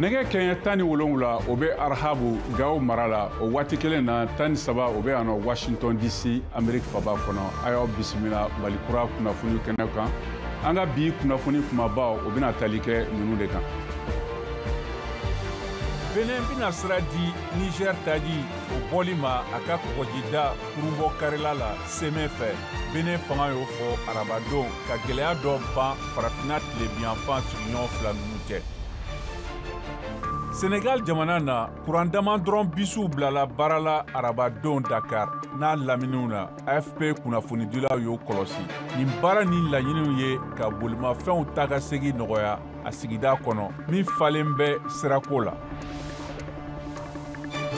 nege kenya tani wolonwula o be Arhabu Gawo marala o waati kelen na tani saba o be ano Washington DC Amerique faba kono ayo bisimila malikura kunnafoni kɛnɛ kan an ka bi kunnafoni kumaba o bɛna tali kɛ ninnu de kan. Benin bɛna sira di Niger taji o bɔli ma a ka kɔgɔjida kurunbɔ karila la semaine fɛ. Benin fanga y'o fɔ arabadon ka gɛlɛya dɔ ban farafina tilebiyanfan sigiɲɔgɔn fila ninnu cɛ. Senegal jamana na kuran dama dɔrɔn bisiw bilala baara la arabadon Dakar n'a laminiw na AFP kunnafonidilaw y'o kɔlɔsi. Nin baara ni laɲiniw ye ka bolimafɛnw ta ka segi nɔgɔya a sigida kɔnɔ min falen bɛ sirako la.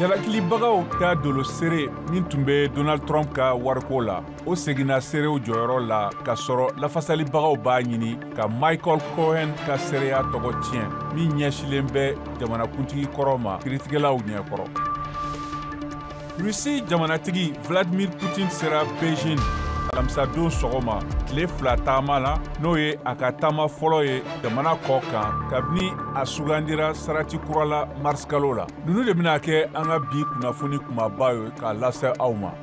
Jalakilibagaw ta dolo sere min tun bɛ Donald Trump ka wariko la o seginna serew jɔyɔrɔ la ka sɔrɔ lafasalibagaw b'a ɲini ka Michael Cohen ka sereya tɔgɔ tiɲɛ min ɲɛsilen bɛ jamanakuntigi kɔrɔ ma kiritigɛlaw ɲɛkɔrɔ. Rusi jamanatigi Vladimir Putin sera Beijing alamisadon sɔgɔma tile fila taama la n'o ye a ka taama fɔlɔ ye jamana kɔ kan kabini a sugandira sarati kura la mars kalo la. Ninnu de bɛna kɛ an ka bi kunnafoni kumaba ye k'a lase aw ma.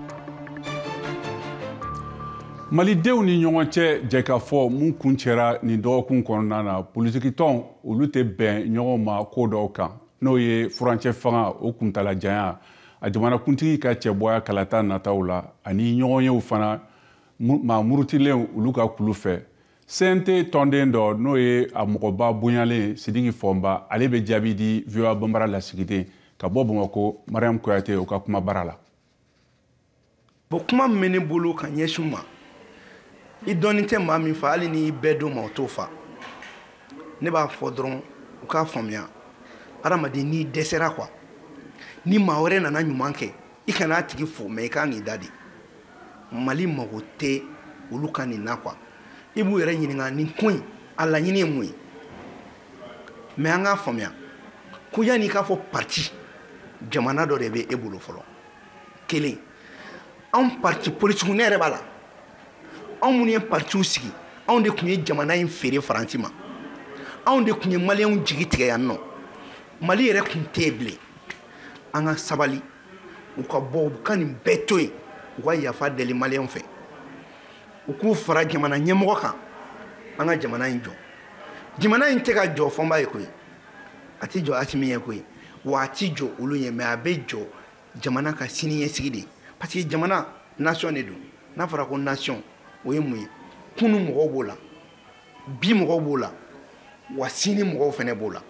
Malidenw ni ɲɔgɔn cɛ jɛkafɔ mun kun cɛra nin dɔgɔkun kɔnɔna na politikitɔnw olu tɛ bɛn ɲɔgɔn ma ko dɔw kan n'o ye furancɛ fanga o kuntala janya a jamanakuntigi ka cɛbɔya kalata nataw la ani ɲɔgɔn yew fana ma murutilen olu ka kulu fɛ. CNT tɔnden dɔ n'o ye a mɔgɔba bonyalen Sidiki Fɔnba ale bɛ jaabi di VOA Banbara lasigiden ka bɔ Bamakɔ Mariam Kuyate o ka kuma bara la. Bon kuma min ne bolo ka ɲɛsin ma I dɔɔnin tɛ maa min fa hali ni bɛɛ don ma o t'o fa ne b'a fɔ dɔrɔn u k'a faamuya adamaden n'i dɛsɛra quoi ni maa wɛrɛ nana ɲuman kɛ I kana a tigi fo mais I kan k'i da de Mali mago tɛ olu ka nin na quoi I b'u yɛrɛ ɲininka nin ko in a laɲini ye mun ye mais an k'a faamuya ko yanni I k'a fɔ parti jamana dɔ de bɛ e bolo fɔlɔ kelen anw parti politique ne yɛrɛ b'a la anw minnu ye partiw sigi anw de tun ye jamana in feere Faransi ma anw de tun ye maliyɛnw jigi tigɛ yan nɔ Mali yɛrɛ tun tɛ yen bilen an ka sabali u ka bɔ u ka nin bɛɛ to yen u ka yafa deli maliyɛnw fɛ u k'u fara jamana ɲɛmɔgɔ kan an ka jamana in jɔ jamana in tɛ ka jɔ Fɔnba ye koyi a tɛ jɔ Asimi ye koyi wa a tɛ jɔ olu ye mais a bɛ jɔ jamana ka siniɲɛsigi de parce que jamana nation de don n'a fɔra ko nation o ye mun ye kunu mɔgɔw b'o la bi mɔgɔw b'o la wa sini mɔgɔw fana b'o la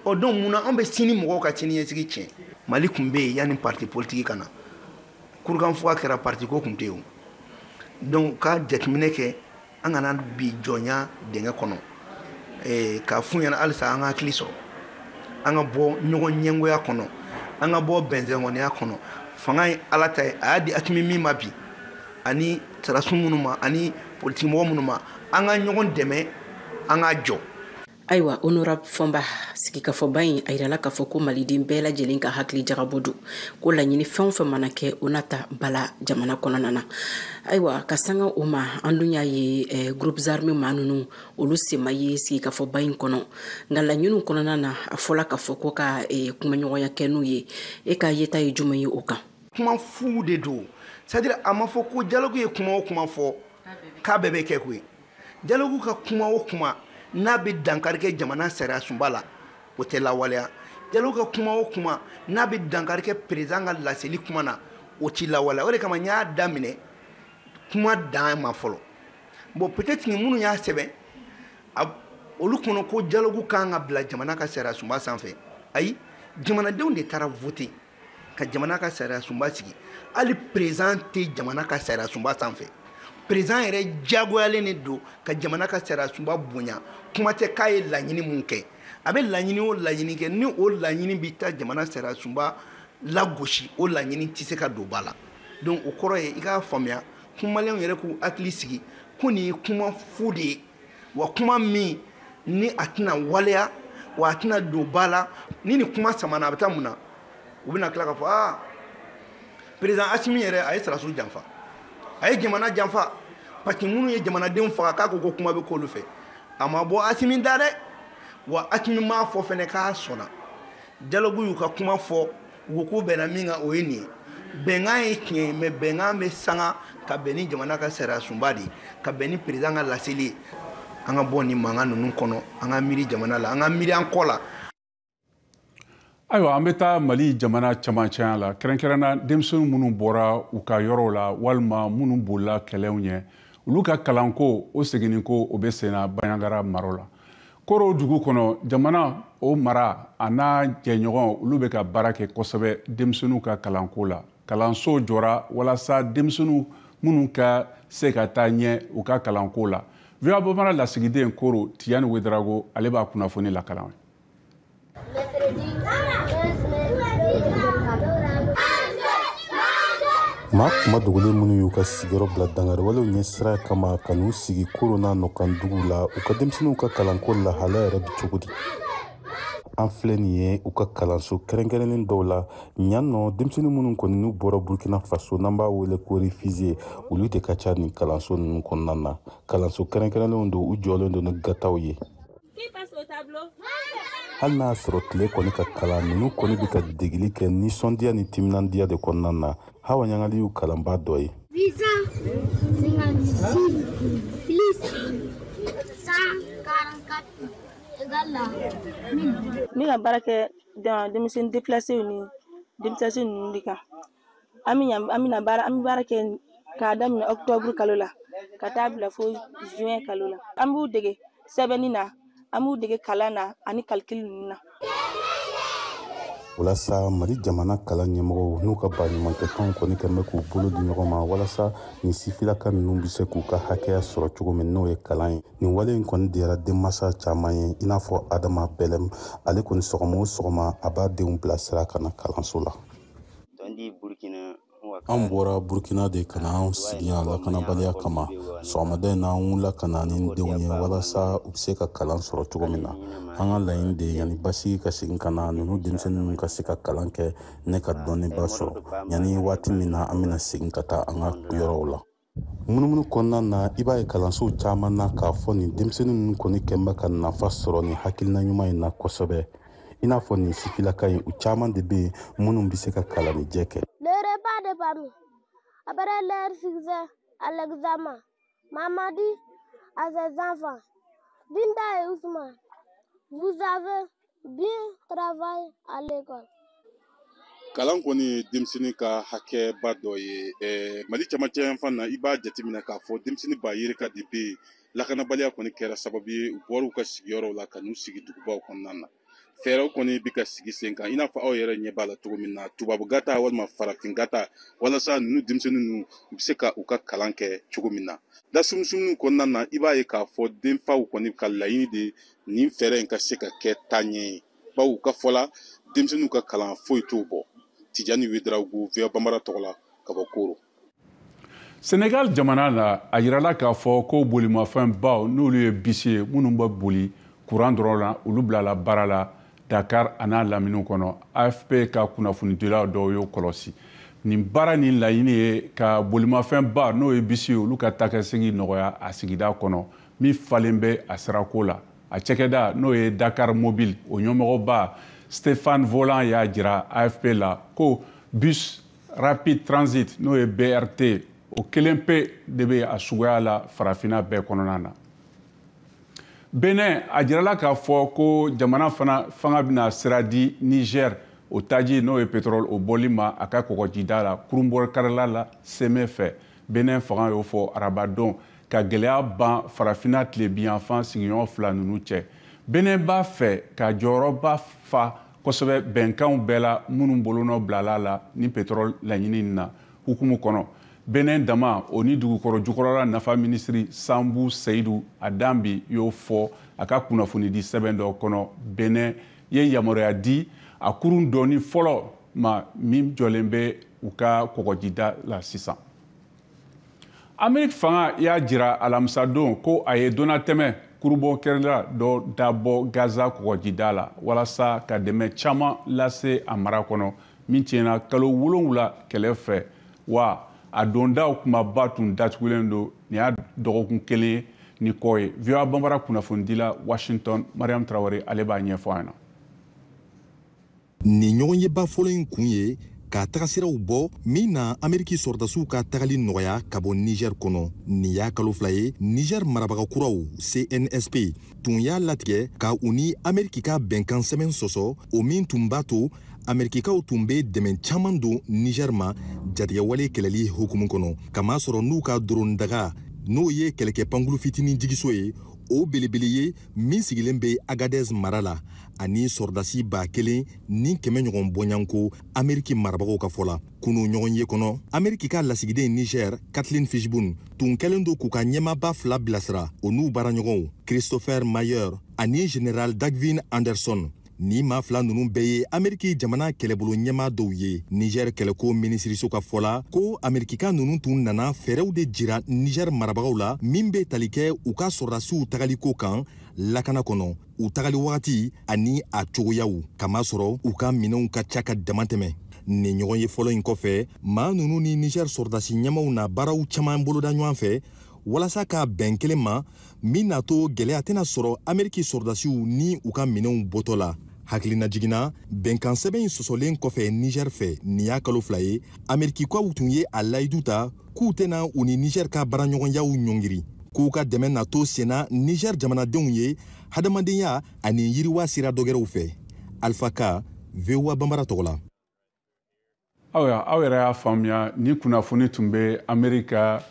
o donc mun na an bɛ sini mɔgɔw ka siniɲɛsigi tiɲɛ Mali tun bɛ yen yanni parti politique ka na kurukanfuga kɛra parti ko tun tɛ yen donc ka jateminɛ kɛ an kana bi jɔnya dingɛ kɔnɔ ka f'u ɲɛna halisa an ka hakili sɔrɔ an ka bɔ ɲɔgɔn ɲɛngoya kɔnɔ an ka bɔ bɛnsɛngɔniya kɔnɔ fanga ye Ala ta ye a y'a di Asimi min ma bi ani sarasu minnu ma ani politique mɔgɔ minnu ma an ka ɲɔgɔn dɛmɛ an ka jɔ. Ayiwa Honorable Fɔnba sigikafɔba in a yirala k'a fɔ ko maliden bɛɛ lajɛlen ka hakili jagabɔ don ko laɲini fɛn o fɛn mana kɛ o na ta bala jamana kɔnɔna na. Ayiwa ka sanga o ma an dun y'a ye groupes armés maa ninnu olu sema ye sigikafɔba in kɔnɔ nka laɲiniw kɔnɔna na a fɔla k'a fɔ ko ka kumaɲɔgɔnya kɛ n'u ye e ka yeta ye jumɛn ye o kan. Kuma fu de don c'est-à-dire a ma fɔ ko dialogue ye kuma o kuma fɔ k'a bɛɛ bɛ kɛ koyi dialogue ka kuma o kuma n'a bɛ dankari kɛ jamana sariya sunba la o tɛ lawaleya dialogue ka kuma o kuma n'a bɛ dankari kɛ président ka laseli kuma na o tɛ lawaleya o de kama n y'a daminɛ kuma dan ma fɔlɔ bon peut-être que minnu y'a sɛbɛn olu kɔnɔ ko dialogue kan ka bila jamana ka sariya sunba sanfɛ ayi jamanadenw de taara voter ka jamana ka sariya sunba sigi hali président tɛ jamana ka sariya sunba sanfɛ président yɛrɛ diyagoyalen de don ka jamana ka sariya sunba bonya kuma tɛ k'a ye laɲini mun kɛ a bɛ laɲini o laɲini kɛ ni o laɲini bɛ taa jamana sariya sunba lagosi o laɲini tɛ se ka don ba la donc o kɔrɔ ye I k'a faamuya ko maliyɛnw yɛrɛ k'u hakili sigi ko nin ye kuma fu de ye wa kuma min ni a tɛna waleya wa a tɛna don ba la ni nin kuma samana a bɛ taa mun na u bɛna tila ka fɔ président Asimi yɛrɛ a ye sarasu janfa a ye jamana janfa parce que minnu ye jamanadenw faga k'a ko kuma bɛ k'olu fɛ a ma bɔ Asimi da dɛ wa Asimi m'a fɔ fɛnɛ k'a sɔnna dialogue y'u ka kuma fɔ u ko bɛnna min kan o ye nin ye bɛnkan ye tiɲɛ ye mais bɛnkan bɛ sanga ka bɛn ni jamana ka sariya sunba de ka bɛn ni président ka laseli ye an ka bɔ ni mankan ninnu kɔnɔ an ka miiri jamana la an ka miiri an kɔ la. Ayiwa an bɛ taa Mali jamana camancɛya la kɛrɛnkɛrɛnna denmisɛnnin minnu bɔra u ka yɔrɔw la walima minnu bolila kɛlɛw ɲɛ olu ka kalanko o seginni ko o bɛ senna Bandiagara mara la. Koro dugu kɔnɔ jamana o mara a n'a jɛɲɔgɔn olu bɛ ka baara kɛ kosɛbɛ denmisɛnninw ka kalanko la. Kalanso jɔra walasa denmisɛnninw minnu ka se ka taa ɲɛ u ka kalanko la. VOA Bamara lasigiden Koro Tijani Wederago ale b'a kunnafoni lakalan. maa kuma dogolen minnu y'u ka sigiyɔrɔ bila dangariwalew ɲɛ sira kama ka n'u sigi Koro n'a nɔkan dugu la u ka denmisɛnninw ka kalanko lahalaya yɛrɛ bi cogo di an filɛ nin ye u ka kalanso kɛrɛnkɛrɛnnen dɔw la ɲan nɔ denmisɛnnin minnu kɔni n'u bɔra Burkina Faso n'an b'a wele ko réfugié olu de ka ca nin kalanso ninnu kɔnɔna na kalanso kɛrɛnkɛrɛnnenw don u jɔlen don ni gataw ye hali n'a sɔrɔ tile kɔni ka kalan ninnu kɔni bɛ ka degeli kɛ nisɔndiya ni timinandiya de kɔnɔna na Hawa Ɲangali y'u kalanba dɔ ye visa 56 plus 144 égale à 1000 ne ka baara kɛ denmisɛnnin déplacé ni déplacé ninnu de kan an bɛ baara kɛ k'a daminɛ octobre kalo la ka taa bila fo juin kalo la an b'u dege sɛbɛnni na an b'u dege kalan na ani calcul ninnu na walasa Mali jamana kalan ɲɛmɔgɔw n'u ka baɲumankɛtɔnw kɔni kɛlen bɛ k'u bolo di ɲɔgɔn ma walasa nin sifilaka ninnu bɛ se k'u ka hakɛya sɔrɔ cogo min n'o ye kalan ye nin wale in kɔni diyara denmansa caman ye i n'a fɔ Adama Bɛlɛm ale kɔni sɔgɔma o sɔgɔma a b'a denw bilasira ka na kalanso la an bɔra Burkina de ka na anw sigi yan lakanabaliya kama sɔgɔmada in na an wulila ka na ni denw ye walasa u bɛ se ka kalan sɔrɔ cogo min na an ka laɲini de yanni basigi ka segin ka na ninnu denmisɛnninw ka se ka kalan kɛ ne ka dɔnniba sɔrɔ yanni waati min na an bɛna segin ka taa an ka yɔrɔw la munumunu kɔnɔna na i b'a ye kalansow caman na k'a fɔ nin denmisɛnnin ninnu kɔni kɛlen bɛ ka nafa sɔrɔ nin hakilina ɲuman in na kosɛbɛ i n'a fɔ nin sifilaka in u caman de bɛ yen minnu bɛ se ka kalanijɛ kɛ de parmi. Après leur succès à l'examen, maman dit à ses enfants, Binta et Ousmane, vous avez bien travaillé à l'école. Kalan kɔni denmisɛnnin ka hakɛba dɔ ye Mali camancɛ yan fan na i b'a jateminɛ k'a fɔ denmisɛnnin b'a yiri ka depuis lakanabaliya kɔni kɛra sababu ye u bɔra u ka sigiyɔrɔw la ka n'u sigi dugubaw kɔnɔna na fɛɛrɛw kɔni bɛ ka sigi sen kan i n'a fɔ aw yɛrɛ ɲɛ b'a la cogo min na tubabu gata walima farafin gata walasa ninnu denmisɛnnin ninnu u bɛ se ka u ka kalan kɛ cogo min na dasumusumu kɔnɔna na i b'a ye k'a fɔ denfaw kɔni ka laɲini de nin fɛɛrɛ in ka se ka kɛ taaɲɛ ye bawo u ka fɔ la denmisɛnninw ka kalan foyi t'o bɔ Tijani Wederago VOA Bambara tɔgɔ la ka bɔ Koro. Sénégal jamana la a yirala k'a fɔ ko bolimafɛn baw n'olu ye bisi ye minnu bɛ boli courant dɔrɔn la olu bilala baara la Dakar a n'a laminiw kɔnɔ AFP ka kunnafonidilaw dɔw y'o kɔlɔsi nin baara nin laɲini ye ka bolimafɛn ba n'o ye bisi ye olu ka taakasegin nɔgɔya a sigida kɔnɔ min falen bɛ a sirako la a cɛkɛda n'o ye Dakar Mobile o ɲɛmɔgɔba Stéphane Volant y'a jira AFP la ko bus rapide transit n'o ye BRT o kelen pe de bɛ a suguya la farafinna bɛɛ kɔnɔna na Benin a jirala k'a fɔ ko jamana fanga bɛna sira di Niger o taji n'o ye pétrole o bɔli ma a ka kɔgɔjida la kurunbɔkarala la seme fɛ Benin fanga y'o fɔ arabadon ka gɛlɛya ban farafinna tilebiyanfan sigiɲɔgɔn fila ninnu cɛ Benin b'a fɛ ka jɔyɔrɔba fa kosɛbɛ bɛnkanw bɛɛ la minnu bolonɔ bilala la ni pétrole laɲini na hukumu kɔnɔ Benin dama o ni dugukɔrɔ jukɔrɔla nafa minisiri Sambu Seydou Adambi y'o fɔ a ka kunnafoni di sɛbɛn dɔ kɔnɔ Benin ye yamaruya di a kurun dɔɔni fɔlɔ ma min jɔlen bɛ u ka kɔgɔjida la sisan Amérique fanga y'a jira alamisadon ko a ye donatɛmɛ kurubɔkɛla dɔ dabɔ Gaza kɔgɔjida la walasa ka dɛmɛ caman lase a mara kɔnɔ min tiɲɛna kalo 7 kɛlɛ fɛ wa a dondaw kumaba tun datugulen don nin y'a dɔgɔkun kelen ni kɔ ye VOA Bambara kunnafonidila Washington Mariam Traoré ale b'a ɲɛfɔ an na Ni ɲɔgɔn ye ba fɔlɔ in kun ye ka tagasiraw bɔ min na Ameriki sɔrdasiw ka tagali nɔgɔya ka bɔ Niger kɔnɔ. Nin y'a kalo fila ye Niger marabagakuraw CNSP tun y'a latigɛ ka u ni Ameriki ka bɛnkan sɛbɛn sɔsɔ o min tun b'a to Amerikikaw tun bɛ dɛmɛ caman don Niger ma jatigɛwale kɛlɛli hukumu kɔnɔ. Kama sɔrɔ n'u ka drone daga n'o ye kɛlɛkɛ pankulu fitinin jigiso ye o belebele ye min sigilen bɛ Agadez mara la ani sɔrdasi 1000 ni 100 ɲɔgɔn bɔɲanko Ameriki marabagaw ka fɔ la. Kunu ɲɔgɔn ye kɔnɔ Ameriki ka lasigiden Niger Kathleen Fishburne tun kɛlen do k'u ka ɲɛmaaba 2 bilasira o n'u baaraɲɔgɔnw Christopher Mayer ani General Dagvin Anderson. Ni maa 2 ninnu bɛɛ ye Ameriki jamana kɛlɛbolo ɲɛmaa dɔw ye. Niger kɛlɛko minisiriso ka fɔ la ko Amerikika ninnu tun nana fɛɛrɛw de jira Niger marabagaw la min bɛ tali kɛ u ka sɔrdasiw tagaliko kan lakana kɔnɔ u tagali wagati ani a cogoyaw kama sɔrɔ u ka minɛnw ka ca ka dama tɛmɛ. Nin ɲɔgɔn ye fɔlɔ in kɔfɛ maa ninnu ni Niger sɔrdasi ɲɛmaw na baaraw caman boloda ɲɔgɔn fɛ walasa ka bɛn kelen ma min n'a to gɛlɛya tɛna sɔrɔ Ameriki sɔrdasiw ni u ka minɛnw bɔtɔ la. Hakilina jiginna bɛnkan sɛbɛn in sɔsɔlen kɔfɛ Niger fɛ nin y'a kalo fila ye Amerikikaw tun ye a layidu ta k'u tɛna u ni Niger ka baaraɲɔgɔnyaw ɲɔngiri k'u ka dɛmɛ na to senna Niger jamanadenw ye hadamadenya ani yiriwa sira dɔgɛrɛw fɛ. Alpha K, VOA Bambara tɔgɔ la. Aw yɛrɛ y'a faamuya ni kunnafoni tun bɛ Amerika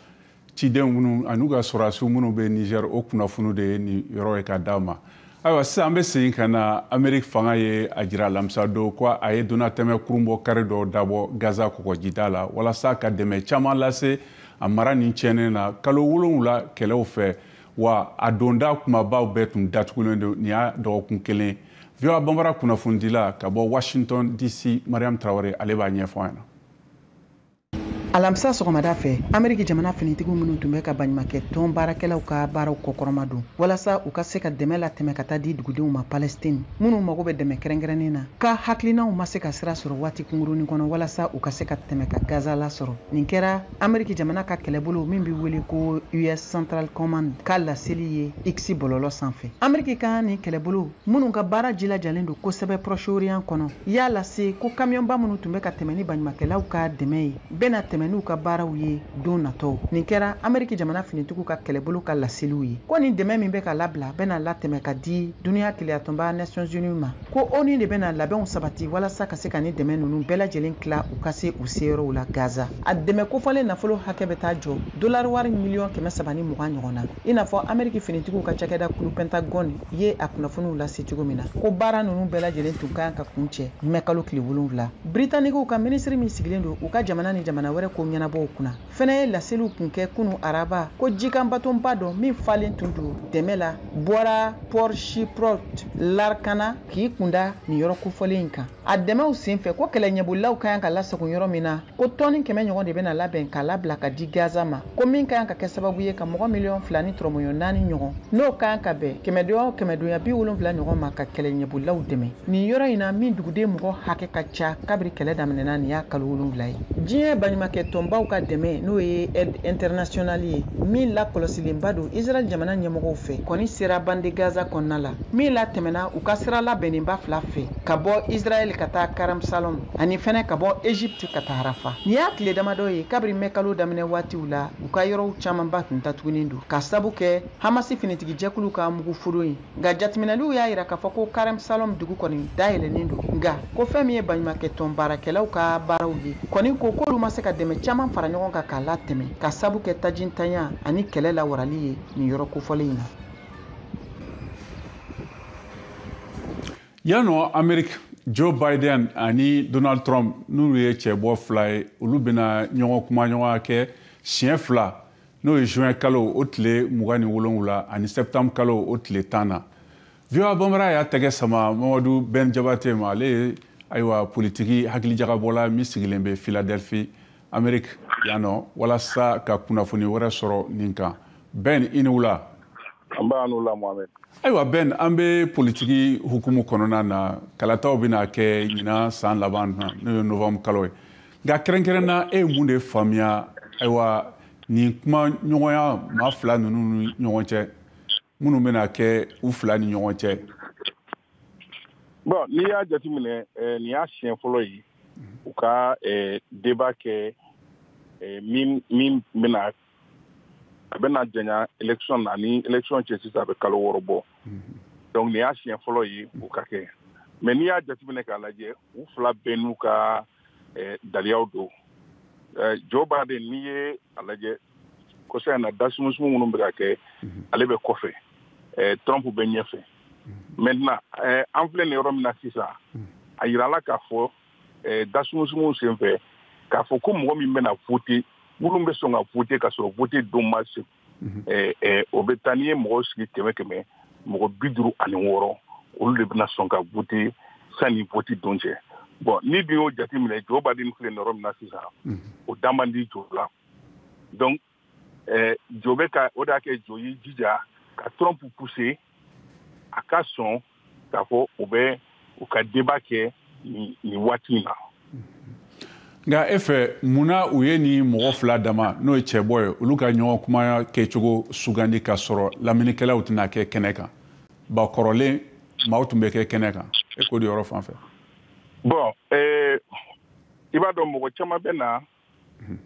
ciden minnu an'u ka sɔrɔdasiw minnu bɛ Niger o kunnafoni de ye nin yɔrɔ ye ka d'a ma. Ayiwa sisan an bɛ segin ka na Ameriki fanga ye a jira alamisa don ko a ye donnatɛmɛ kurun bɔ kari dɔ dabɔ Gaza kɔgɔjida la walasa ka dɛmɛ caman lase a mara nin tiɲɛnen na kalo 7 kɛlɛw fɛ wa a donda kumabaw bɛɛ tun datugulen don nin y'a dɔgɔkun kelen. VOA Bambara kunnafonidila ka bɔ Washington DC Mariam Traoré ale b'a ɲɛfɔ an ɲɛna. Alamisa sɔgɔmada fɛ Ameriki jamana finitigiw minnu tun bɛ ka baɲumankɛ tɔn baarakɛlaw ka baaraw kɔkɔrɔma don walasa u ka se ka dɛmɛ latɛmɛ ka taa di dugudenw ma Palestine minnu mago bɛ dɛmɛ kɛrɛnkɛrɛnnen na ka hakilinaw ma se ka sira sɔrɔ waati kungurunin kɔnɔ walasa u ka se ka tɛmɛ ka Gaza lasɔrɔ. Nin kɛra Ameriki jamana ka kɛlɛbolo min bɛ wele ko US Central Command ka laseli ye X bɔlɔlɔ sanfɛ. Ameriki ka nin kɛlɛbolo minnu ka baara jilajalen don kosɛbɛ Proche-Orient kɔnɔ y'a lase ko kamiyɔnba minnu tun bɛ ka tɛmɛ ni baɲumankɛlaw ka dɛmɛ ye bɛna tɛmɛ n'u ka baaraw ye don natɔw. Nin kɛra Ameriki jamana finitigiw ka kɛlɛbolo ka laseliw ye ko nin dɛmɛ min bɛ ka labila bɛna latɛmɛ ka di duniya keleyatonba Nations Unies ma ko ONU de bɛna labɛnw sabati walasa ka se ka nin dɛmɛ ninnu bɛɛ lajɛlen tila u ka se u seyɔrɔw la Gaza. A dɛmɛ kofɔlen nafolo hakɛ bɛ taa jɔ $320 miliyɔn ɲɔgɔn na i n'a fɔ Ameriki finitigiw ka cakɛda kulu Pentagon ye a kunnafoniw lase cogo min na ko baara ninnu bɛɛ lajɛlen tun kan ka kuncɛ mɛ kalo tile 7. Britanikiw ka minisiri min sigilen don u ka jamana ni jamana wɛrɛ ko ɲɛnabɔw kunna fɛnɛ ye laseliw kun kɛ kunu araba ko jikan batonba dɔ min falen tun don dɛmɛ la bɔra Port Chypriot Larkana k'i kunda nin yɔrɔ kofɔlen kan. A dɛmɛw senfɛ ko kɛlɛ ɲɛbolilaw ka kan ka lasago yɔrɔ min na ko tɔni 100 ɲɔgɔn de bɛna labɛn ka labila ka di Gaza ma ko min ka kan ka kɛ sababu ye ka mɔgɔ 2 ni tɔrɔmɔɲɔ 4 ɲɔgɔn n'o ka kan ka bɛn 100 ɲɔgɔn ma ka kɛlɛ ɲɛbolilaw dɛmɛ. Nin yɔrɔ in na min duguden mɔgɔ hakɛ ka ca kabiri kɛlɛ daminɛna nin y'a kalo 7 ye. Diɲɛ baɲumankɛ tɔnbaw ka dɛmɛ n'o ye aide internationale ye min la kɔlɔsilenba don Israel jamana ɲɛmɔgɔw fɛ kɔni sera bande Gaza kɔnɔna la min la tɛmɛna u ka sira labɛnnenba 2 fɛ ka bɔ Israel ka taa Karam Salom ani fɛnɛ ka bɔ Egypte ka taa Rafa. Nin y'a tile damadɔ ye kabiri mɛ kalo daminɛ waatiw la u ka yɔrɔw camanba tun datugunen don ka sabu kɛ Hamasi finitigi jɛkulu ka mugu foro ye nka jateminɛliw y'a yira k'a fɔ ko Karam Salom dugu kɔni dayɛlɛnnen don nka ko fɛn min ye baɲumankɛ tɔn baarakɛlaw ka baaraw ye kɔni ko k'olu ma se ka dɛmɛ caman fara ɲɔgɔn kan k'a latɛmɛ ka sabu kɛ tajintanya ani kɛlɛ lawarali ye nin yɔrɔ kofɔlen in na. Yanɔ Ameriki Joe Biden ani Donald Trump n'olu ye cɛbɔ 2 ye olu bɛna ɲɔgɔn kuma ɲɔgɔn kɛ siɲɛ 2 n'o ye juin kalo o tile 27 ani septembre kalo o tile 10 na. VOA Bambara y'a tɛgɛ sama Mamadu Ben Jabate ma ale ye ayiwa politiki hakilijagabɔla min sigilen bɛ Philadelphie Ameriki yanɔ walasa ka kunnafoni wɛrɛ sɔrɔ nin kan. Ben i ni wula. An b'a n'u la Mohamed. Ayiwa Ben an bɛ politiki hukumu kɔnɔna na kalataw bɛna kɛ ɲinan san laban na n'o ye novembre kalo ye nka kɛrɛnkɛrɛnna e ye mun de faamuya ayiwa nin kuma ɲɔgɔnya maa 2 ninnu ni ɲɔgɔn cɛ minnu bɛna kɛ u 2 ni ɲɔgɔn cɛ. Bon, n'i y'a jateminɛ nin y'a siɲɛ fɔlɔ ye u ka débat kɛ min bɛna a bɛna janya élection na ni élection cɛ sisan a bɛ kalo 6 bɔ donc nin y'a siɲɛ fɔlɔ ye u ka kɛ mais n'i y'a jateminɛ k'a lajɛ u fila bɛɛ n'u ka daliyaw don Joe Biden n'i ye a lajɛ kɔsa in na dasumusumu minnu bɛ ka kɛ ale bɛ kɔfɛ Trump bɛ ɲɛfɛ maintenant an filɛ nin yɔrɔ min na sisan a yirala k'a fɔ dasumusumu senfɛ k'a fɔ ko mɔgɔ min bɛna voter minnu bɛ sɔn ka voter ka sɔrɔ voter don ma se o bɛ taa n'i ye mɔgɔw sigi 100 mɔgɔ 56 olu de bɛna sɔn ka voter sanni voter don cɛ bon ni dun y'o jateminɛ Joe Biden filɛ nin yɔrɔ min na sisan o da man di Joe la donc Joe bɛ ka o de y'a kɛ Joe y'i jija ka Trump pousser a ka sɔn k'a fɔ u ka débat kɛ nin waati in na. Nka e fɛ munna u ye ni mɔgɔ fila dama n'o ye cɛbɔ ye olu ka ɲɔgɔn kuma kɛcogo sugandi ka sɔrɔ lamɛnnikɛlaw tɛna kɛ kɛnɛ kan ba kɔrɔlen maaw tun bɛ kɛ kɛnɛ kan e k'o de yɔrɔ fan fɛ. Bon i b'a dɔn mɔgɔ caman bɛ na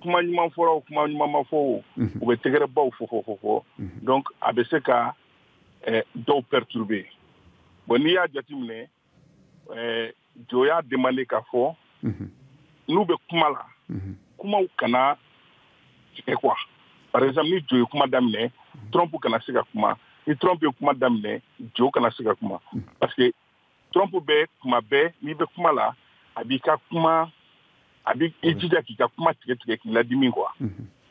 kuma ɲuman fɔra o kuma ɲuman ma fɔ o u bɛ tɛgɛrɛbaw fɔ donc a bɛ se ka dɔw perturber bon n'i y'a jateminɛ Joe y'a demandé k'a fɔ n'u bɛ kuma la kumaw kana tigɛ quoi par exemple ni Joe ye kuma daminɛ Trump kana se ka kuma ni Trump ye kuma daminɛ Joe kana se ka kuma parce que Trump bɛ kuma bɛɛ n'i bɛ kuma la a b'i ka kuma a b'i jija k'i ka kuma tigɛ k'i ladimi quoi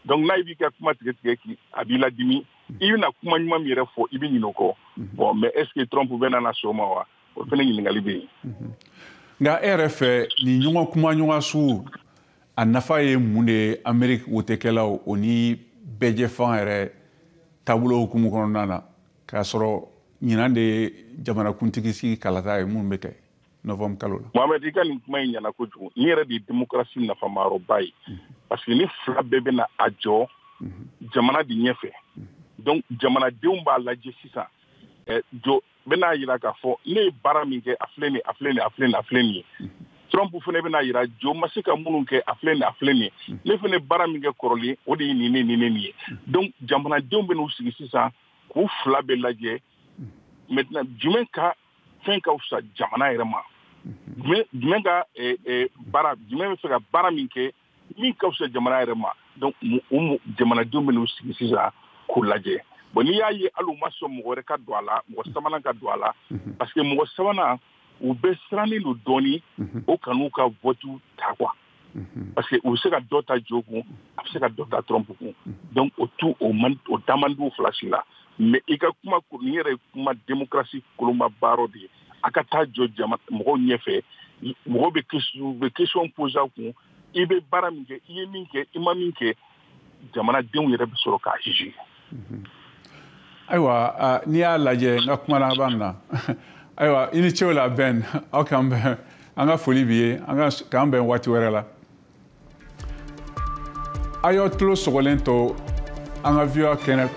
donc n'a b'i ka kuma tigɛ a b'i ladimi i bɛna kuma ɲuman min yɛrɛ fɔ i bɛ ɲinɛ o kɔ bon mais est ce que Trump bɛ na so ma wa o fana ɲininkali bɛ yen. Nka e yɛrɛ fɛ nin ɲɔgɔn kuma ɲɔgɔn sugu a nafa ye mun de ye Amérique wotekɛlaw o ni bɛɛjɛ fan yɛrɛ taabolo hukumu kɔnɔna na k'a sɔrɔ ɲinan de ye jamanakuntigi sigi kalata ye mun bɛ kɛ novembre kalo la. Mohamed i ka nin kuma in ɲɛna kojugu ni yɛrɛ de ye démocratie nafamayɔrɔba ye parce que ni fila bɛɛ bɛna a jɔ jamana de ɲɛfɛ donc jamanadenw b'a lajɛ sisan jo bɛna yira k'a fɔ ne ye baara min kɛ a filɛ nin ye Trump fana bɛna yira jo ma se ka minnu kɛ a filɛ nin ye ne fana baara min kɛ kɔrɔlen o de ye nin ye donc jamanadenw bɛn'u sigi sisan k'u fila bɛɛ lajɛ maintenant jumɛn ka fɛn ka fisa jamana yɛrɛ ma jumɛn ka jumɛn bɛ fɛ ka baara min kɛ min ka fisa jamana yɛrɛ ma donc jamanadenw bɛn'u sigi sisan k'u lajɛ bon n'i y'a ye hali u ma sɔn mɔgɔ wɛrɛ ka don a la mɔgɔ sabanan ka don a la parce que mɔgɔ sabanan u bɛ sirannen don dɔɔni o kan'u ka vote ta quoi parce que u bɛ se ka dɔ ta Joe kun a bɛ se ka dɔ ta Trump kun donc o da man di u fila si la mais i ka kuma nin yɛrɛ ye kuma démocratie kolonba baaraw de ye a ka taa jɔ mɔgɔw ɲɛfɛ mɔgɔw bɛ question poser a kun i bɛ baara min kɛ i ye min kɛ i ma min kɛ jamanadenw yɛrɛ bɛ sɔrɔ k'a juger. Ayiwa n'i y'a lajɛ n ka kuma laban na ayiwa i ni cɛw la bɛn aw k'an bɛn an ka foli b'i ye k'an bɛn waati wɛrɛ la a y'aw tulo sɔgɔlen to an ka VOA kɛnɛ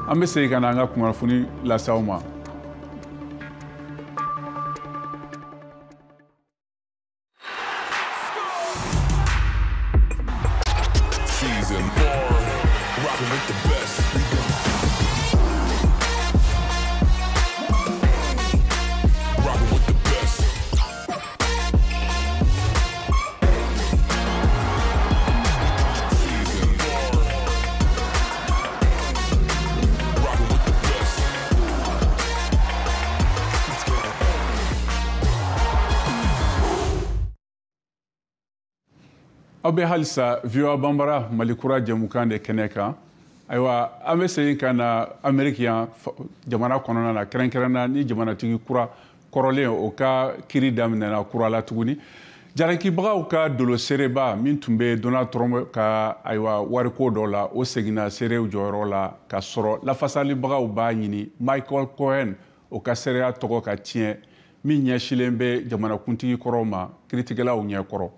an bɛ segin ka na an ka kunnafoni lase aw ma. aw bɛ halisa VOA Banbara Malikura jɛmukan de kɛnɛ kan ayiwa an bɛ segin ka na Amérique yan jamana kɔnɔna na kɛrɛnkɛrɛnna ni jamanatigi kura kɔrɔlen o ka kiri daminɛna kura la tuguni jarakibagaw ka dolo seereba min tun bɛ Donald Trump ka ayiwa wariko dɔ la o seginna seerew jɔyɔrɔ la ka sɔrɔ lafasalibagaw b'a ɲini Michael Cohen o ka seereya tɔgɔ ka tiɲɛ min ɲɛsilen bɛ jamanakuntigi kɔrɔ ma kiritigɛlaw ɲɛkɔrɔ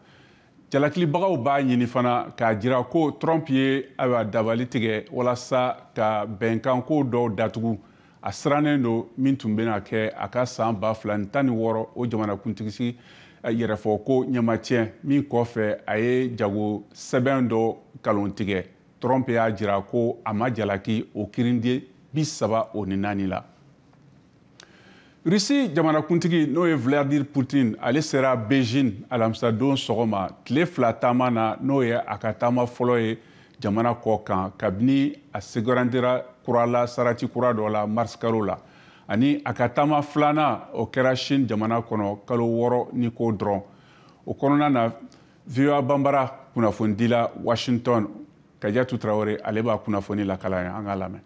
jalakilibagaw b'a ɲini fana k'a jira ko Trump ye dabali tigɛ walasa ka bɛnkan ko dɔw datugu a sirannen do min tun bɛna kɛ a ka san 2016 o jamanakuntigi yɛrɛfɔ ko ɲɛmatiɲɛ min kɔfɛ a ye jago sɛbɛn dɔ kalon tigɛ. Trump y'a jira ko a ma jalaki o kirindi 34 la. Russie jamanakuntigi n'o ye Vladimir Putin ale sera Beijing alamisadon sɔgɔma tile 2 taama na n'o ye a ka taama fɔlɔ ye jamana kɔ kan kabini a segurandira kurala sarati kura dɔ la mars kalo la ani a ka taama filanan o kɛra Chine jamana kɔnɔ kalo 6 ni ko dɔrɔn. O kɔnɔna na VOA Bambara kunnafonidila Washington Kadiatou Traoré ale b'a kunnafoni lakala ye an k'a lamɛn.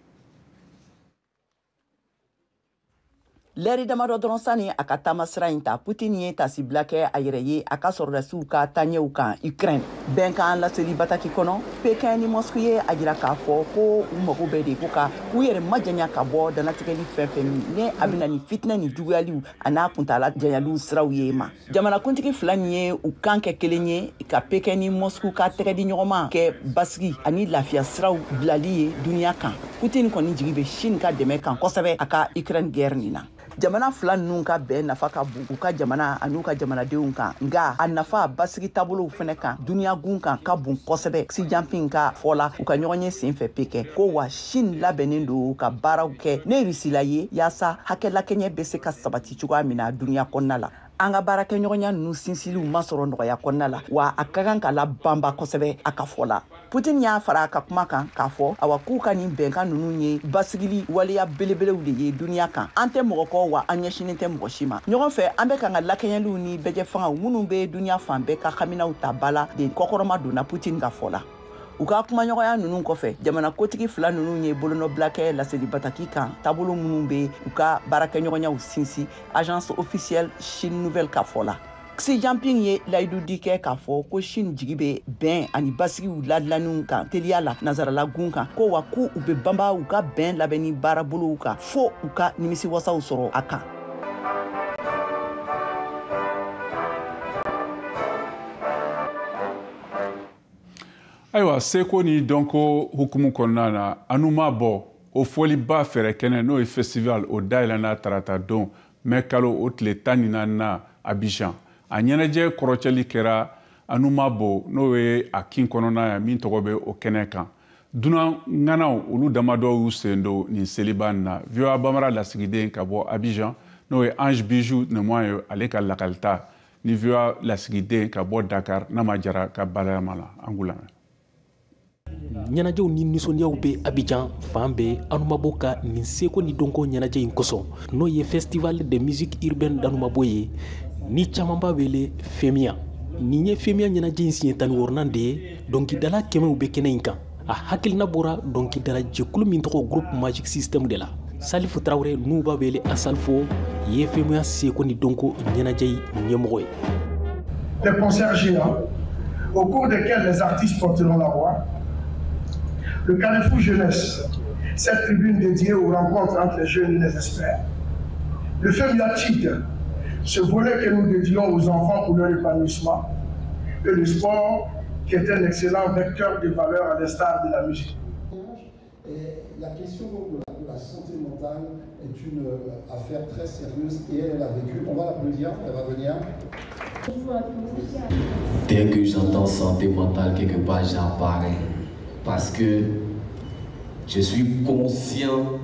Leri damadɔ dɔrɔn sani a ka taama sira in ta Putin ye tasibila kɛ a yɛrɛ ye a ka sɔrɔdasiw ka taaɲɛw kan Ukraine. Bɛnkan laseli bataki kɔnɔ Pekin ni Moscou ye a jira k'a fɔ ko u mago bɛ de ko ka k'u yɛrɛ majanya ka bɔ danatigɛli fɛn fɛn min ne a bɛna ni fitinɛ ni juguyaliw a n'a kuntala janyaliw siraw ye ma. Jamanakuntigi fila nin ye u kan kɛ kelen ye ka Pekin ni Moscou ka tɛgɛ di ɲɔgɔn ma kɛ basigi ani lafiya siraw bilali ye duniya kan. Putin kɔni jigi bɛ Chine ka dɛmɛ kan kosɛbɛ a ka Ukraine guerre nin na. Jamana fila ninnu ka bɛn nafa ka bon u ka jamana an'u ka jamanadenw kan nka a nafa basigi taabolow fɛnɛ kan duniyagun kan ka bon kosɛbɛ. Xi Jinping ka fɔla u ka ɲɔgɔn ye sen fɛ Pekin ko wa Chine labɛnnen do ka baaraw kɛ ne Rusila ye yaasa hakɛlakɛɲɛ bɛ se ka sabati cogoya min na duniya kɔnɔna la. An ka baarakɛɲɔgɔnya ninnu sinsiliw ma sɔrɔ nɔgɔya kɔnɔna la wa a ka kan ka labanba kosɛbɛ a ka fɔ la. Putin y'a fara a ka kuma kan k'a fɔ awa k'u ka nin bɛnkan ninnu ye basigili waleya belebelew de ye duniya kan. An tɛ mɔgɔ kɔ wa an ɲɛsinen tɛ mɔgɔ si ma. Ɲɔgɔn fɛ an bɛ kan ka lakɛɲɛliw ni bɛjɛ fangaw minnu bɛ duniya fan bɛɛ ka haminaw ta bala de kɔkɔrɔma donna Putin ka fɔ la. U ka kumaɲɔgɔnya ninnu kɔfɛ jamana kotigi fila ninnu ye bolonɔbila kɛ laseli bataki kan taabolo minnu bɛ u ka baarakɛɲɔgɔnyaw sinsin agence officielle Chine Nouvelle ka fɔ la. Xi Jinping ye layidu di kɛ k'a fɔ ko Chine jigi bɛ bɛn ani basigiw ladilanniw kan teliya la nazaralagun kan ko wa k'u bɛ banba u ka bɛn labɛnni baarabolow kan fo u ka nimisiwasaw sɔrɔ a kan. Ayiwa seko ni dɔnko hukumu kɔnɔna na anu ma bɔ o fɔliba fɛrɛ kɛnɛ n'o ye festival o dayɛlɛnna tarata don mɛ kalo o tile 14 na Abidjan. A ɲɛnajɛ kɔrɔcɛli kɛra anu ma bɔ n'o ye a kin kɔnɔna ye min tɔgɔ bɛ o kɛnɛ kan. Dunan ŋanaw olu damadɔ y'u sen don nin seliba nin na. VOA Bambara lasigiden ka bɔ Abidjan n'o ye Ange Bijou Nemoye ye ale ka lakalita ni VOA lasigiden ka bɔ Dakar n'a ma jara ka balayama la an k'u lamɛn. Ɲɛnajɛw ni nisɔndiyaw bɛ Abidjan fan bɛɛ Anumabo ka nin seko ni dɔnko ɲɛnajɛ in kosɔn n'o ye festival de musique urbaine d'Anumabo ye ni caman b'a wele FEMIA. Nin ye FEMIA ɲɛnajɛ in siɲɛ 14nan de ye dɔnkilidala 100 bɛ kɛnɛ in kan. A hakilina bɔra dɔnkilidala jɛkulu min tɔgɔ groupe Magic System de la. Salifou Traoré n'u b'a wele Asalfo ye FEMIA seko ni dɔnko ɲɛnajɛ in ɲɛmɔgɔ ye. Des concerts géants au cours desquels les artistes porteront la voix. Le Carrefour Jeunesse, cette tribune dédiée aux rencontres entre les jeunes et les experts. Le FEMIA Chic, ce volet que nous dédions aux enfants pour leur épanouissement. Et le sport, qui est un excellent vecteur de valeur à l'instar de la musique. Et la question de la santé mentale est une affaire très sérieuse et elle a vécu. On va l'applaudir, elle va venir. Dès que j'entends santé mentale quelque part, j'apparais. Parce que je suis conscient.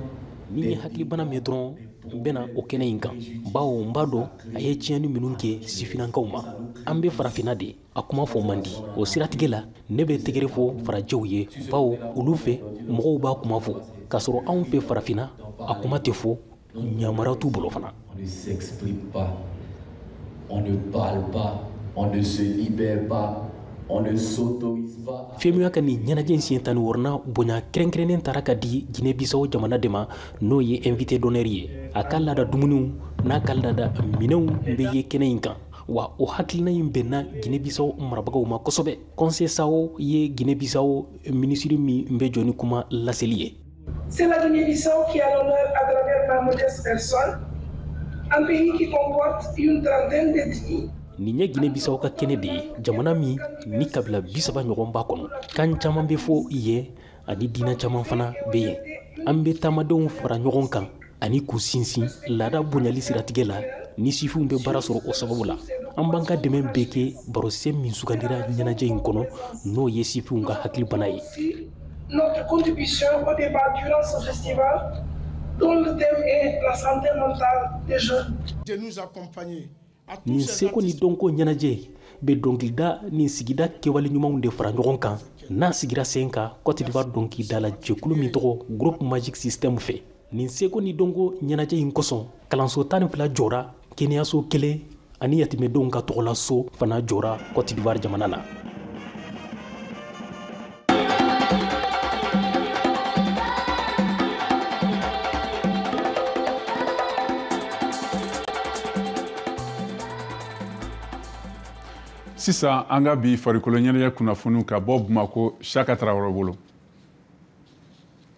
Ni hakilibana min dɔrɔn n bɛna o kɛnɛ in kan bawo n b'a dɔn a ye tiɲɛni minnu kɛ sifinakaw ma an bɛ farafinna de a kuma fɔ man di o siratigɛ la ne bɛ tɛgɛrɛ fɔ farajɛw ye bawo olu fɛ mɔgɔw b'a kuma fɔ k'a sɔrɔ anw fɛ farafinna a kuma tɛ fɔ ɲamara t'u bolo fana. On ne s'exprime pas, on ne parle pas, on ne se libère pas. On ne s'autorise pas. FEMIA ka nin ɲɛnajɛ in siɲɛ 14nan bonya kɛrɛnkɛrɛnnen taara ka di Guinée-Bissau jamana de ma n'o ye invité d'honneur ye a ka laada dumuniw n'a ka laada minɛnw bɛ ye kɛnɛ in kan wa o hakilina in bɛnna Guinée-Bissau marabagaw ma kosɛbɛ. Conseil SAO ye Guinée-Bissau ministre min bɛ jɔ ni kuma laseli ye. C'est la Guinée-Bissau qui a l'honneur à travers ma modeste personne, un pays qui comporte une trentaine d'ethnies. Nin ye Guinée-Bissau ka kɛnɛ de ye jamana min ni kabila 30 ɲɔgɔn b'a kɔnɔ kan caman bɛ fɔ i ye ani diinɛ caman fana bɛ yen an bɛ taamadenw fara ɲɔgɔn kan ani k'u sinsin laada bonyali siratigɛ la ni sifinw bɛ baara sɔrɔ o sababu la. An b'an ka dɛmɛ bɛɛ kɛ barosɛn min sugandira ɲɛnajɛ in kɔnɔ n'o ye sifinw ka hakilibana ye. Notre contribution au débat durant ce festival, dont le thème est la santé mentale des jeunes. De nous accompagner. Nin seko ni dɔnko ɲɛnajɛ bɛ dɔnkilida ni sigida kɛwale ɲumanw de fara ɲɔgɔn kan n'a sigira sen kan Côte d'Ivoire dɔnkilida la jɛkulu min tɔgɔ Groupe Magique Système fɛ. Nin seko ni dɔnko ɲɛnajɛ in kosɔn kalanso 12 jɔra, kɛnɛyaso 1 ani yatimɛdenw ka tɔgɔla so fana jɔra Côte d'Ivoire jamana na. Sisan an ka bi farikolo ɲɛnajɛ kunnafoniw ka bɔ Bamako Chaka Traoré bolo.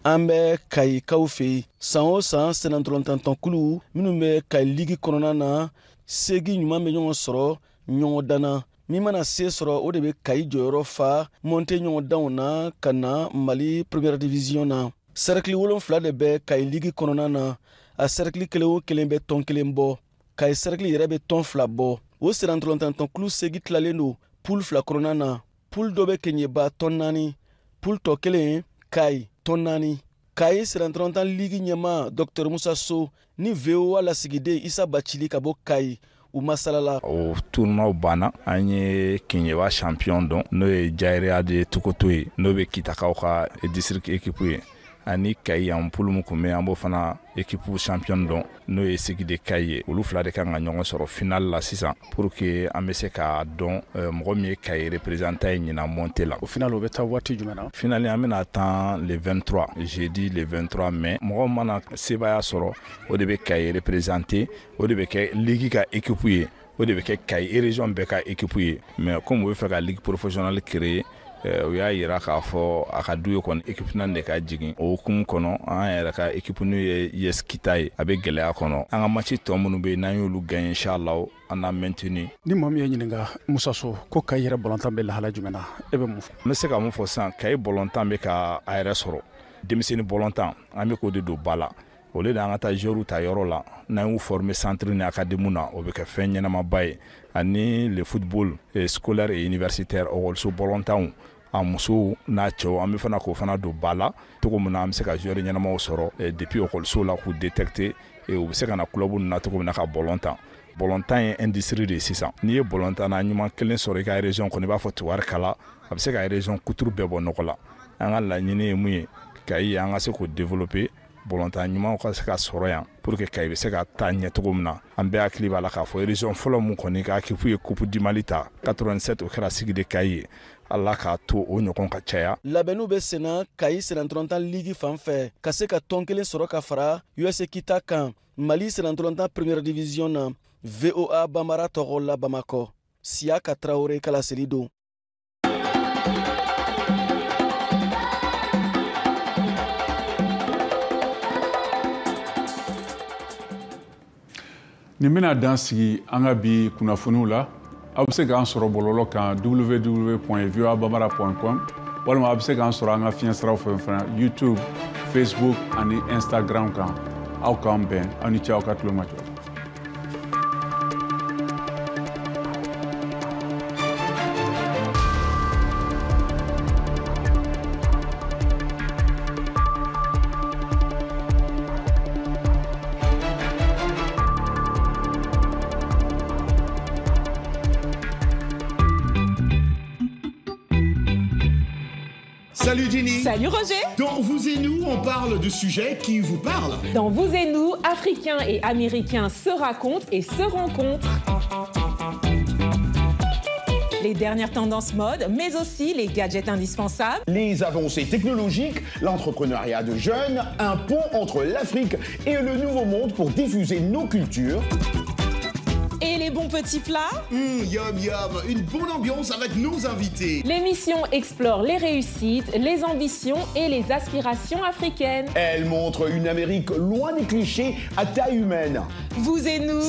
An bɛ Kayikaw fɛ yen san o san senatɔlɔntɔnkulu minnu bɛ Kayi ligi kɔnɔna na segi ɲuman bɛ ɲɔgɔn sɔrɔ ɲɔgɔn danna min mana se sɔrɔ o de bɛ Kayi jɔyɔrɔ fa monte ɲɔgɔn danw na ka na Mali première division na. Cercle 7 de bɛ Kayi ligi kɔnɔna na a cercle kelen o kelen bɛ tɔn 1 bɔ Kayi cercle yɛrɛ bɛ tɔn 2 bɔ. O senatɔlɔntɔnkulu segi tilalen don poule 2 kɔnɔna na. Poule dɔ bɛ Keɲeba tɔn 4, poule tɔ kelen Kayi tɔn 4. Kayi senatɔlɔntan ligi ɲɛma Dr Musa So ni VOA lasigiden Isa Bacili ka bɔ Kayi u masalala. O tournoi banna an ye Keɲeba champion dɔn n'o ye Jayiriya de Tokoto ye n'o bɛ Kitakaw ka district équipe ye ani Kayi an poule mun kun bɛ an b'o fana équipe champion dɔn n'o ye Segi de Kayi ye. Olu fila de kan ka ɲɔgɔn sɔrɔ final la sisan pour que an bɛ se k'a dɔn mɔgɔ min ye Kayi représentant ye ɲina monter la. O final o bɛ taa waati jumɛn na? Final an bɛna tan le 23 jeudi le 23 mai. Mɔgɔ mana sebaya sɔrɔ o de bɛ Kayi représenter o de bɛ kɛ ligue ka équipe ye o de bɛ kɛ Kayi région bɛɛ ka équipe ye. Mais comme o bɛ fɛ ka ligue professionnelle créer o y'a yira k'a fɔ a ka du ye kɔni équipe nan de ka jigin o hukumu kɔnɔ an yɛrɛ ka équipe n'u ye US Kita ye a bɛ gɛlɛya kɔnɔ an ka match tɔ minnu bɛ yen n'an y'olu gagné inchallah an a maintenu. Ni maa min ye ɲininka Musa So ko Kayi yɛrɛ bɔlɔntan bɛ lahala jumɛn na e bɛ mun fɔ? N bɛ se ka mun fɔ sisan Kayi bɔlɔntan bɛ ka a yɛrɛ sɔrɔ denmisɛnnin bɔlɔntan an bɛ k'o de don ba la o le de an ka taa joueurs ta yɔrɔ la n'an y'u former centre ni académie na o bɛ kɛ fɛn ɲɛnamaba ye ani le football scolaire et universitaire ɔkɔliso bɔlɔntanw a musow n'a cɛw an bɛ fana k'o fana don ba la cogo min na an bɛ se ka joueurs ɲɛnamaw sɔrɔ depuis ɔkɔliso la k'u détecter u bɛ se ka na club na cogo min na ka bɔlɔntan. Bɔlɔntan ye industrie de ye sisan n'i ye bɔlɔntan na ɲuman kelen sɔrɔ i ka région kɔnɔ i b'a fɔ Tuwarikala a bɛ se ka région kuturu bɛɛ bɔ nɔgɔ la an ka laɲini ye mun ye Kayi an ka se k'o développer bɔlɔntan ɲumanw ka se ka sɔrɔ yan pour que Kayi bɛ se ka taa ɲɛ cogo min na an bɛɛ hakili b'a la k'a fɔ région fɔlɔ mun kɔni ka équipe ye coupe du Mali ta 87 o kɛra Sigi de Kayi ye Allah k'a to o ɲɔgɔn ka caya. Labɛnniw bɛ senna Kayi senatɔlɔntan ligi fan fɛ ka se ka tɔn 1 sɔrɔ ka fara US Kita kan Mali senatɔlɔntan première division na VOA Bambara tɔgɔ la Bamakɔ Siaka Traoré kalaseli don. Nin bɛna dan sigi an ka bi kunnafoniw la aw bɛ se k'an sɔrɔ bɔlɔlɔ kan www.voabambara.com walima aw bɛ se k'an sɔrɔ an ka fiɲɛ siraw fɛ fana YouTube, Facebook ani Instagram kan aw k'an bɛn aw ni ce aw ka tulomajɔ. Salut Jenny. Salut Roger. Dans Vous et Nous, on parle de sujets qui vous parlent. Dans Vous et Nous, Africains et Américains se racontent et se rencontrent. Les dernières tendances mode, mais aussi les gadgets indispensables. Les avancées technologiques, l'entrepreneuriat de jeunes, un pont entre l'Afrique et le Nouveau Monde pour diffuser nos cultures. Et les bons petits plats. Yum yum, une bonne ambiance avec nos invités. L'émission explore les réussites, les ambitions et les aspirations africaines. Elle montre une Amérique loin des clichés à taille humaine. Vous et Nous.